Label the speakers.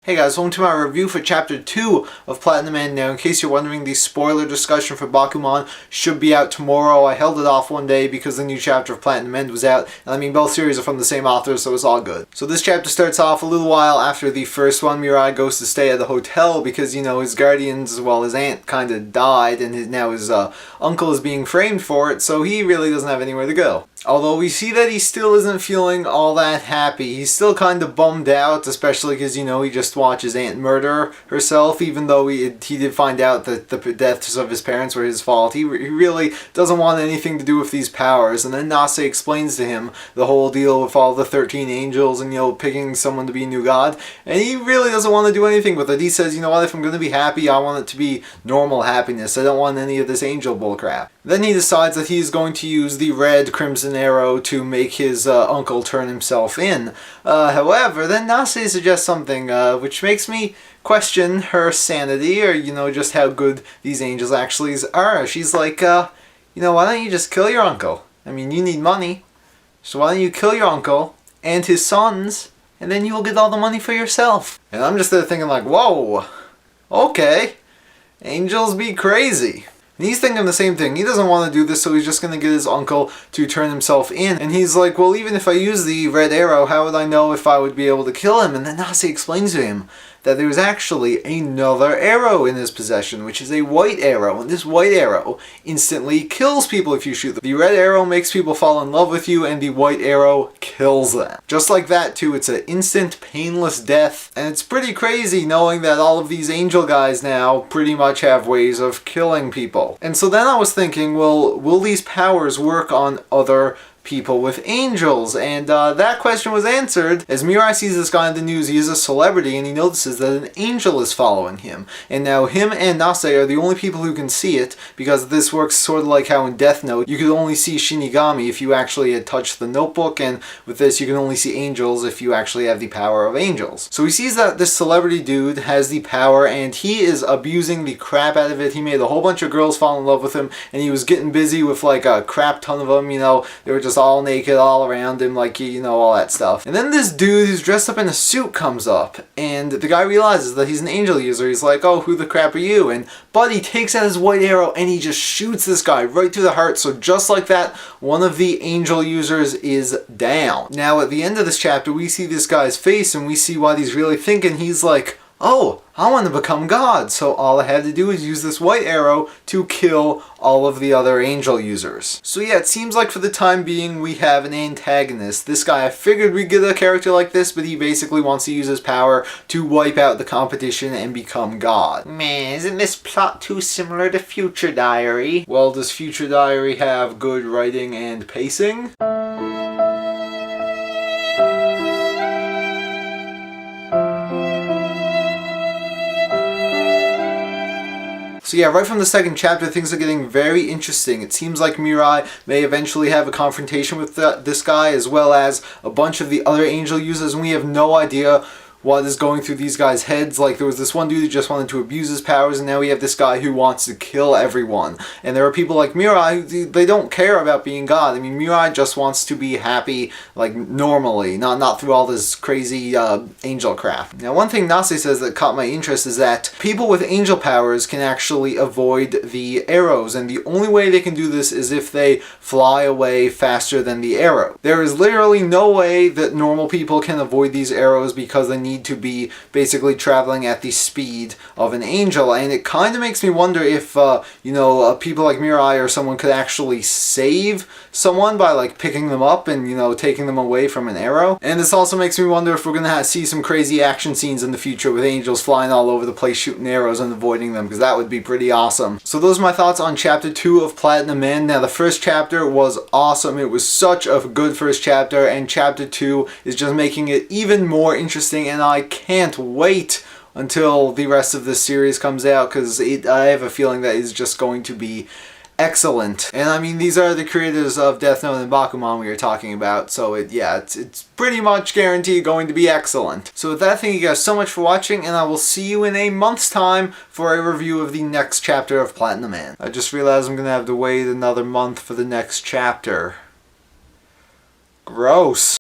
Speaker 1: Hey guys, welcome to my review for Chapter 2 of Platinum Man. Now, in case you're wondering, the spoiler discussion for Bakuman should be out tomorrow. I held it off one day because the new chapter of Platinum End was out. And I mean, both series are from the same author, so it's all good. So this chapter starts off a little while after the first one. Mirai goes to stay at the hotel because, you know, his guardians, as well his aunt, kind of died, and now his uncle is being framed for it, so he really doesn't have anywhere to go. Although we see that he still isn't feeling all that happy. He's still kind of bummed out, especially because, you know, he just watched his aunt murder herself, even though he did find out that the deaths of his parents were his fault. He really doesn't want anything to do with these powers. And then Nase explains to him the whole deal with all the 13 angels and, you know, picking someone to be a new god. And he really doesn't want to do anything with it. He says, you know what, if I'm going to be happy, I want it to be normal happiness. I don't want any of this angel bullcrap. Then he decides that he's going to use the red crimson arrow to make his uncle turn himself in. However, then Nase suggests something which makes me question her sanity, or, you know, just how good these angels actually are. She's like, you know, why don't you just kill your uncle? I mean, you need money, so why don't you kill your uncle and his sons, and then you'll get all the money for yourself. And I'm just there thinking like, whoa, okay, angels be crazy. And he's thinking the same thing. He doesn't want to do this, so he's just going to get his uncle to turn himself in. And he's like, well, even if I use the red arrow, how would I know if I would be able to kill him? And then Nase explains to him that there was actually another arrow in his possession, which is a white arrow. And this white arrow instantly kills people if you shoot them. The red arrow makes people fall in love with you, and the white arrow kills them. Just like that, too. It's an instant, painless death. And it's pretty crazy knowing that all of these angel guys now pretty much have ways of killing people. And so then I was thinking, well, will these powers work on other people with angels? And that question was answered as Mirai sees this guy in the news. He is a celebrity, and he notices that an angel is following him. And now him and Nase are the only people who can see it, because this works sort of like how in Death Note you could only see Shinigami if you actually had touched the notebook, and with this you can only see angels if you actually have the power of angels. So he sees that this celebrity dude has the power, and he is abusing the crap out of it. He made a whole bunch of girls fall in love with him, and he was getting busy with like a crap ton of them. You know, they were just all naked all around him, like, you know, all that stuff. And then this dude who's dressed up in a suit comes up, and the guy realizes that he's an angel user. He's like, oh, who the crap are you? And Buddy takes out his white arrow and he just shoots this guy right through the heart. So just like that, one of the angel users is down. Now at the end of this chapter, we see this guy's face and we see what he's really thinking. He's like, oh, I want to become God, so all I had to do is use this white arrow to kill all of the other angel users. So yeah, it seems like for the time being we have an antagonist. This guy, I figured we'd get a character like this, but he basically wants to use his power to wipe out the competition and become God. Man, isn't this plot too similar to Future Diary? Well, does Future Diary have good writing and pacing? So yeah, right from the second chapter, things are getting very interesting. It seems like Mirai may eventually have a confrontation with this guy, as well as a bunch of the other angel users, and we have no idea what is going through these guys' heads. Like, there was this one dude who just wanted to abuse his powers, and now we have this guy who wants to kill everyone. And there are people like Mirai who, they don't care about being God. I mean, Mirai just wants to be happy, like, normally, not through all this crazy angel crap. Now, one thing Nase says that caught my interest is that people with angel powers can actually avoid the arrows, and the only way they can do this is if they fly away faster than the arrow. There is literally no way that normal people can avoid these arrows because they need to be basically traveling at the speed of an angel. And it kind of makes me wonder if you know, people like Mirai or someone could actually save someone by like picking them up and, you know, taking them away from an arrow. And this also makes me wonder if we're gonna see some crazy action scenes in the future with angels flying all over the place shooting arrows and avoiding them, because that would be pretty awesome. So those are my thoughts on chapter 2 of Platinum End. Now, the first chapter was awesome. It was such a good first chapter, and chapter 2 is just making it even more interesting, and I can't wait until the rest of this series comes out, because I have a feeling that it's just going to be excellent. And I mean, these are the creators of Death Note and Bakuman we are talking about, so it's pretty much guaranteed going to be excellent. So with that, thank you guys so much for watching, and I will see you in a month's time for a review of the next chapter of Platinum Man. I just realized I'm gonna have to wait another month for the next chapter. Gross.